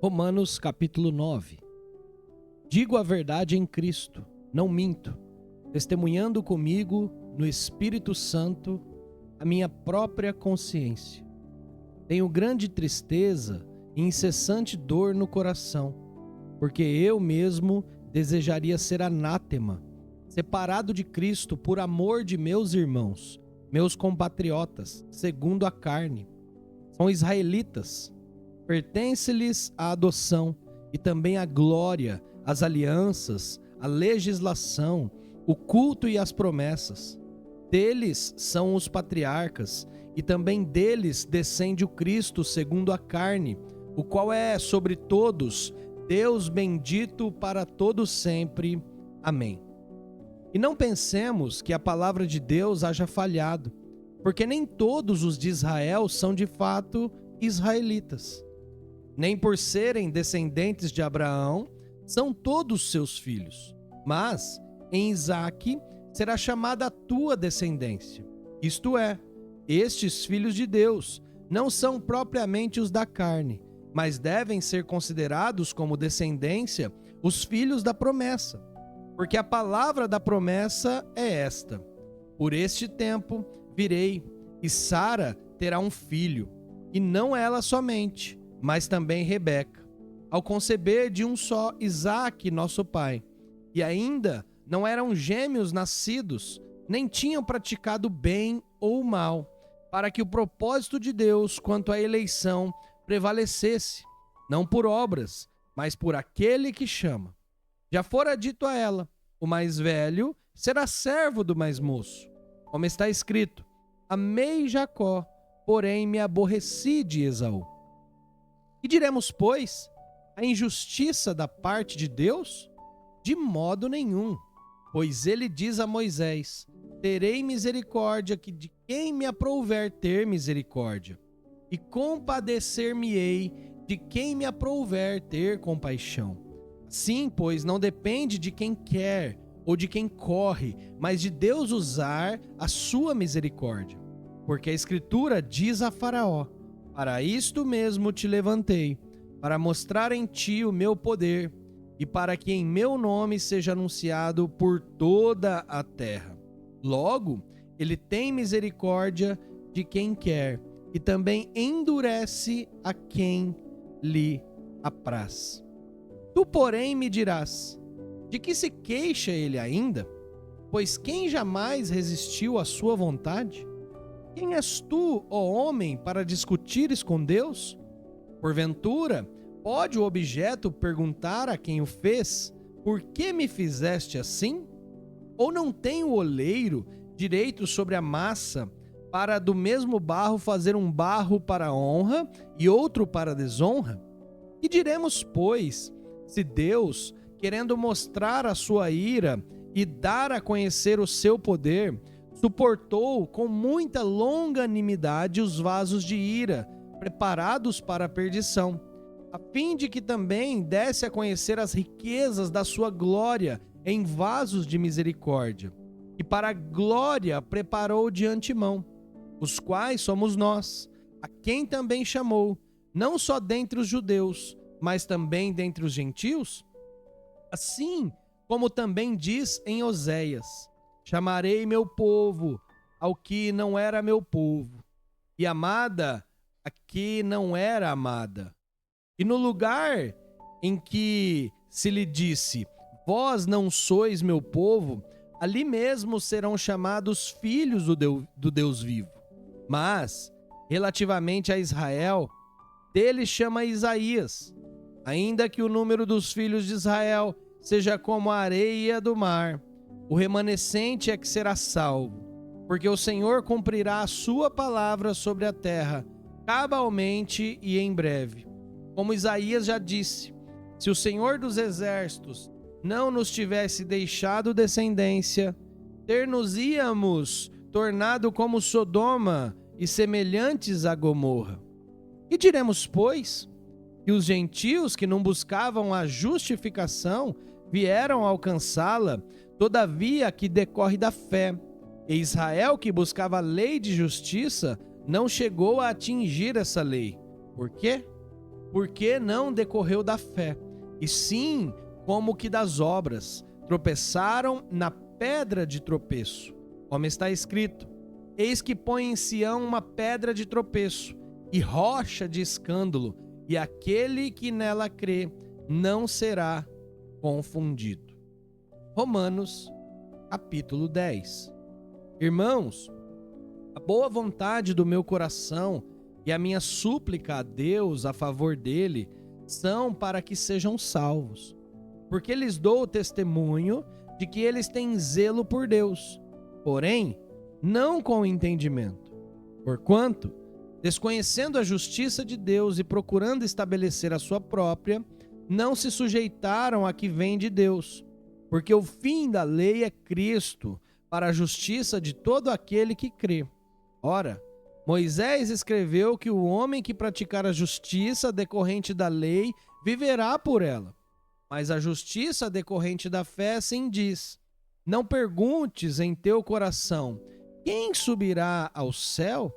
Romanos capítulo 9. Digo a verdade em Cristo, não minto, testemunhando comigo no Espírito Santo a minha própria consciência. Tenho grande tristeza e incessante dor no coração, porque eu mesmo desejaria ser anátema, separado de Cristo por amor de meus irmãos, meus compatriotas, segundo a carne. São israelitas, pertence-lhes a adoção e também a glória, as alianças, a legislação, o culto e as promessas. Deles são os patriarcas, e também deles descende o Cristo segundo a carne, o qual é sobre todos, Deus bendito para todos sempre. Amém. E não pensemos que a palavra de Deus haja falhado, porque nem todos os de Israel são de fato israelitas. Nem por serem descendentes de Abraão, são todos seus filhos. Mas em Isaque será chamada a tua descendência. Isto é, estes filhos de Deus não são propriamente os da carne, mas devem ser considerados como descendência os filhos da promessa. Porque a palavra da promessa é esta: por este tempo virei, e Sara terá um filho, e não ela somente, mas também Rebeca, ao conceber de um só Isaque, nosso pai. E ainda não eram gêmeos nascidos, nem tinham praticado bem ou mal, para que o propósito de Deus quanto à eleição prevalecesse, não por obras, mas por aquele que chama. Já fora dito a ela: o mais velho será servo do mais moço. Como está escrito: amei Jacó, porém me aborreci de Esaú. E diremos, pois, a injustiça da parte de Deus? De modo nenhum, pois ele diz a Moisés: terei misericórdia de quem me aprouver ter misericórdia, e compadecer-me-ei de quem me aprouver ter compaixão. Sim, pois não depende de quem quer ou de quem corre, mas de Deus usar a sua misericórdia. Porque a Escritura diz a Faraó: para isto mesmo te levantei, para mostrar em ti o meu poder, e para que em meu nome seja anunciado por toda a terra. Logo, ele tem misericórdia de quem quer, e também endurece a quem lhe apraz. Tu, porém, me dirás: de que se queixa ele ainda? Pois quem jamais resistiu à sua vontade? Quem és tu, ó homem, para discutires com Deus? Porventura, pode o objeto perguntar a quem o fez: por que me fizeste assim? Ou não tem o oleiro direito sobre a massa, para do mesmo barro fazer um barro para honra e outro para desonra? E diremos, pois, se Deus, querendo mostrar a sua ira e dar a conhecer o seu poder, suportou com muita longanimidade os vasos de ira, preparados para a perdição, a fim de que também desse a conhecer as riquezas da sua glória em vasos de misericórdia, e para a glória preparou de antemão, os quais somos nós, a quem também chamou, não só dentre os judeus, mas também dentre os gentios? Assim como também diz em Oséias: chamarei meu povo ao que não era meu povo, e amada a que não era amada. E no lugar em que se lhe disse: vós não sois meu povo, ali mesmo serão chamados filhos do Deus vivo. Mas, relativamente a Israel, dele chama Isaías: ainda que o número dos filhos de Israel seja como a areia do mar, o remanescente é que será salvo, porque o Senhor cumprirá a sua palavra sobre a terra, cabalmente e em breve. Como Isaías já disse: se o Senhor dos exércitos não nos tivesse deixado descendência, ter-nos-íamos tornado como Sodoma e semelhantes a Gomorra. E diremos, pois, que os gentios que não buscavam a justificação vieram alcançá-la, todavia a que decorre da fé, e Israel, que buscava a lei de justiça, não chegou a atingir essa lei. Por quê? porque não decorreu da fé, e sim como que das obras. Tropeçaram na pedra de tropeço, como está escrito: eis que põe em Sião uma pedra de tropeço e rocha de escândalo, e aquele que nela crê não será confundido. Romanos, capítulo 10. Irmãos, a boa vontade do meu coração e a minha súplica a Deus a favor dele são para que sejam salvos, porque lhes dou o testemunho de que eles têm zelo por Deus, porém, não com entendimento. Porquanto, desconhecendo a justiça de Deus e procurando estabelecer a sua própria, não se sujeitaram à que vem de Deus, porque o fim da lei é Cristo, para a justiça de todo aquele que crê. Ora, Moisés escreveu que o homem que praticar a justiça decorrente da lei viverá por ela. Mas a justiça decorrente da fé assim diz: não perguntes em teu coração, quem subirá ao céu?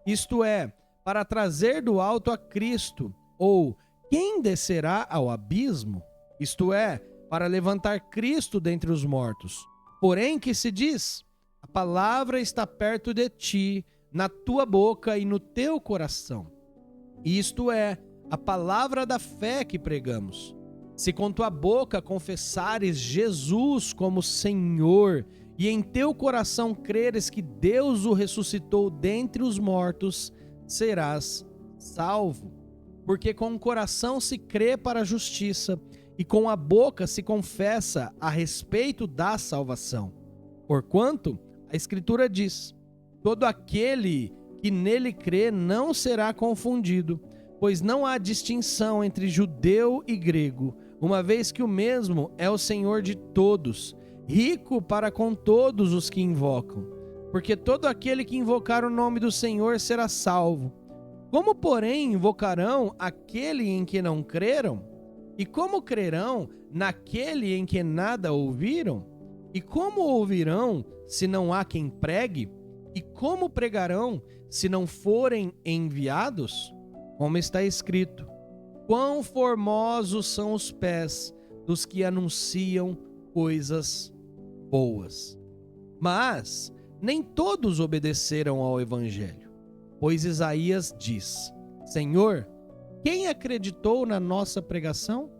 Isto é, para trazer do alto a Cristo, ou quem descerá ao abismo? Isto é, para levantar Cristo dentre os mortos. Porém, que se diz: a palavra está perto de ti, na tua boca e no teu coração. Isto é, a palavra da fé que pregamos. Se com tua boca confessares Jesus como Senhor, e em teu coração creres que Deus o ressuscitou dentre os mortos, serás salvo. Porque com o coração se crê para a justiça, e com a boca se confessa a respeito da salvação. Porquanto, a Escritura diz: todo aquele que nele crê não será confundido, pois não há distinção entre judeu e grego, uma vez que o mesmo é o Senhor de todos, rico para com todos os que invocam. Porque todo aquele que invocar o nome do Senhor será salvo. Como, porém, invocarão aquele em que não creram? E como crerão naquele em que nada ouviram? E como ouvirão se não há quem pregue? E como pregarão se não forem enviados? Como está escrito: quão formosos são os pés dos que anunciam coisas boas. Mas nem todos obedeceram ao evangelho, pois Isaías diz: Senhor, quem acreditou na nossa pregação?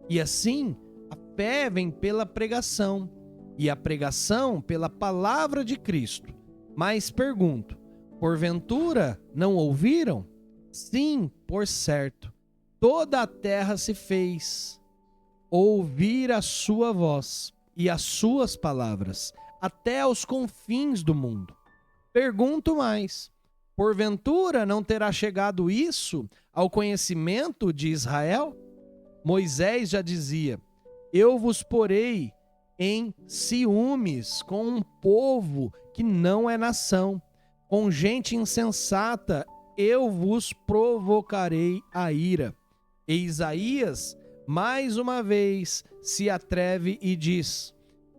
E assim, a fé vem pela pregação, e a pregação pela palavra de Cristo. Mas pergunto: porventura não ouviram? Sim, por certo, toda a terra se fez ouvir a sua voz e as suas palavras, até aos confins do mundo. Pergunto mais: porventura não terá chegado isso ao conhecimento de Israel? Moisés já dizia: eu vos porei em ciúmes com um povo que não é nação, com gente insensata eu vos provocarei a ira. E Isaías, mais uma vez, se atreve e diz: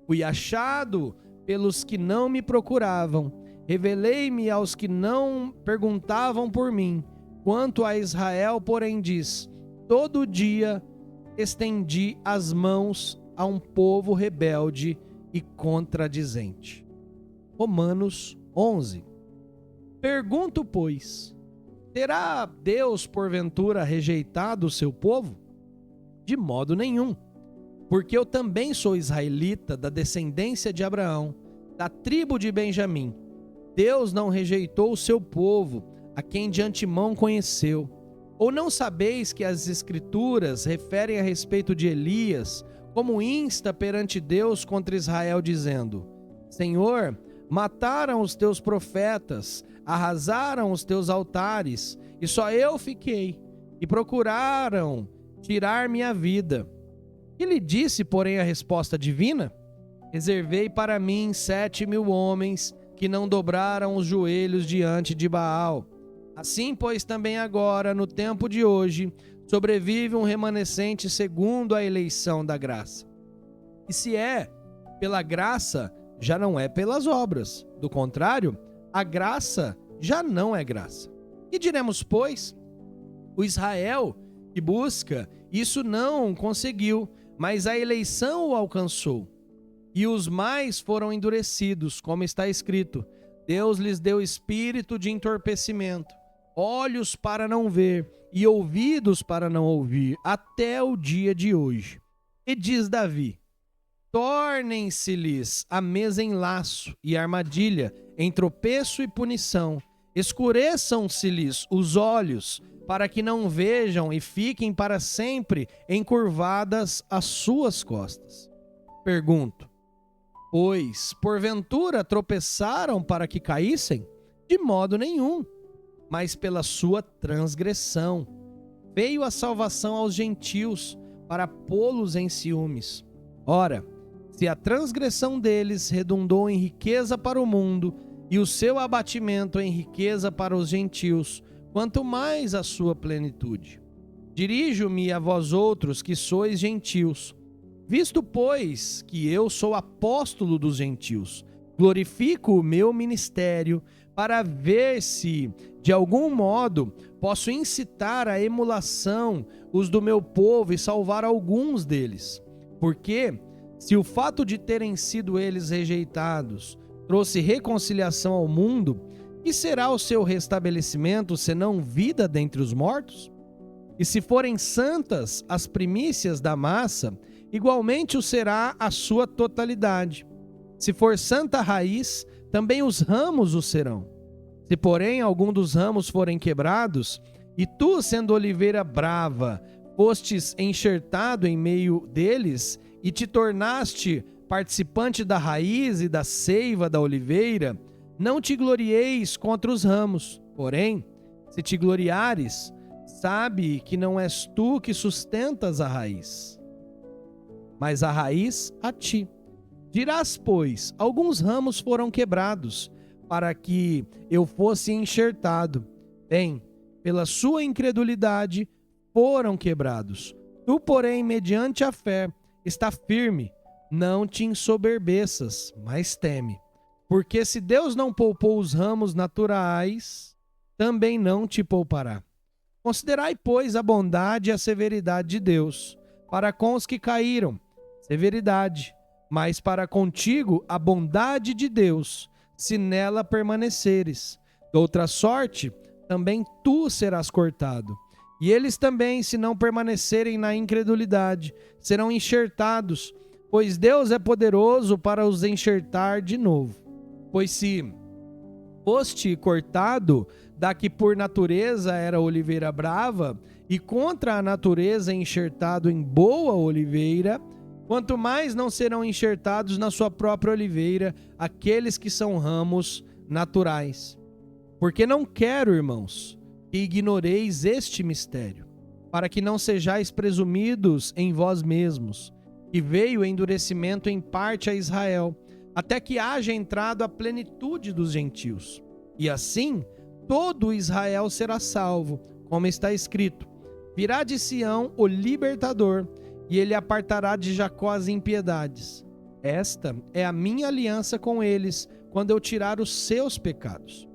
fui achado pelos que não me procuravam, revelei-me aos que não perguntavam por mim. Quanto a Israel, porém, diz: todo dia estendi as mãos a um povo rebelde e contradizente. Romanos 11. Pergunto, pois, terá Deus porventura rejeitado o seu povo? De modo nenhum, porque eu também sou israelita, da descendência de Abraão, da tribo de Benjamim. Deus não rejeitou o seu povo, a quem de antemão conheceu. Ou não sabeis que as Escrituras referem a respeito de Elias, como insta perante Deus contra Israel, dizendo: Senhor, mataram os teus profetas, arrasaram os teus altares, e só eu fiquei, e procuraram tirar minha vida. E lhe disse, porém, a resposta divina: reservei para mim 7.000 homens que não dobraram os joelhos diante de Baal. Assim, pois, também agora, no tempo de hoje, sobrevive um remanescente segundo a eleição da graça. E se é pela graça, já não é pelas obras. Do contrário, a graça já não é graça. E diremos, pois, o Israel que busca, isso não conseguiu, mas a eleição o alcançou. E os mais foram endurecidos, como está escrito: Deus lhes deu espírito de entorpecimento, olhos para não ver e ouvidos para não ouvir, até o dia de hoje. E diz Davi: tornem-se-lhes a mesa em laço e armadilha, em tropeço e punição. Escureçam-se-lhes os olhos, para que não vejam e fiquem para sempre encurvadas as suas costas. Pergunto: pois, porventura, tropeçaram para que caíssem? De modo nenhum, mas pela sua transgressão. Veio a salvação aos gentios, para pô-los em ciúmes. Ora, se a transgressão deles redundou em riqueza para o mundo, e o seu abatimento em riqueza para os gentios, quanto mais a sua plenitude. Dirijo-me a vós outros que sois gentios. Visto, pois, que eu sou apóstolo dos gentios, glorifico o meu ministério para ver se, de algum modo, posso incitar à emulação os do meu povo e salvar alguns deles. Porque, se o fato de terem sido eles rejeitados trouxe reconciliação ao mundo, que será o seu restabelecimento senão vida dentre os mortos? E se forem santas as primícias da massa, igualmente o será a sua totalidade. Se for santa a raiz, também os ramos o serão. Se, porém, algum dos ramos forem quebrados, e tu, sendo oliveira brava, fostes enxertado em meio deles, e te tornaste participante da raiz e da seiva da oliveira, não te glorieis contra os ramos. Porém, se te gloriares, sabe que não és tu que sustentas a raiz, mas a raiz a ti. Dirás, pois, alguns ramos foram quebrados, para que eu fosse enxertado. Bem, pela sua incredulidade foram quebrados. Tu, porém, mediante a fé, está firme. Não te ensoberbeças, mas teme. Porque se Deus não poupou os ramos naturais, também não te poupará. Considerai, pois, a bondade e a severidade de Deus, para com os que caíram, severidade, mas para contigo a bondade de Deus, se nela permaneceres. De outra sorte, também tu serás cortado. E eles também, se não permanecerem na incredulidade, serão enxertados, pois Deus é poderoso para os enxertar de novo. Pois se foste cortado da que por natureza era oliveira brava, e contra a natureza enxertado em boa oliveira, quanto mais não serão enxertados na sua própria oliveira aqueles que são ramos naturais. Porque não quero, irmãos, que ignoreis este mistério, para que não sejais presumidos em vós mesmos, que veio endurecimento em parte a Israel, até que haja entrado a plenitude dos gentios. E assim, todo Israel será salvo, como está escrito: virá de Sião o libertador, e ele apartará de Jacó as impiedades. Esta é a minha aliança com eles, quando eu tirar os seus pecados.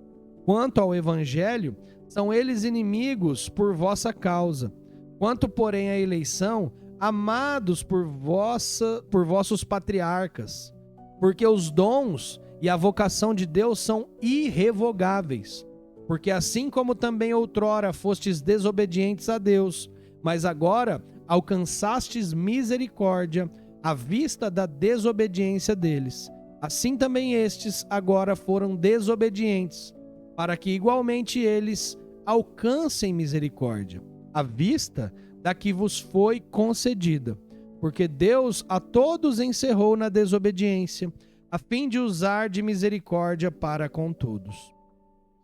Quanto ao evangelho, são eles inimigos por vossa causa. Quanto, porém, à eleição, amados por vossos patriarcas, porque os dons e a vocação de Deus são irrevogáveis. Porque assim como também outrora fostes desobedientes a Deus, mas agora alcançastes misericórdia à vista da desobediência deles, assim também estes agora foram desobedientes, para que igualmente eles alcancem misericórdia, à vista da que vos foi concedida. Porque Deus a todos encerrou na desobediência, a fim de usar de misericórdia para com todos.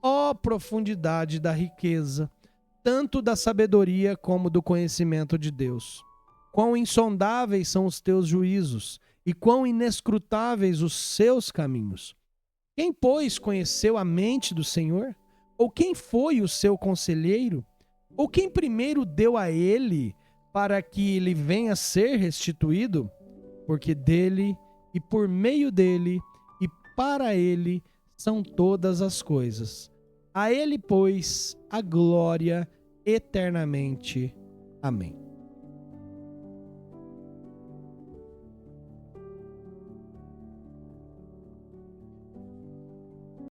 Ó profundidade da riqueza, tanto da sabedoria como do conhecimento de Deus! Quão insondáveis são os teus juízos, e quão inescrutáveis os seus caminhos! Quem, pois, conheceu a mente do Senhor? Ou quem foi o seu conselheiro? Ou quem primeiro deu a ele para que lhe venha a ser restituído? Porque dele, e por meio dele, e para ele são todas as coisas. A ele, pois, a glória eternamente. Amém.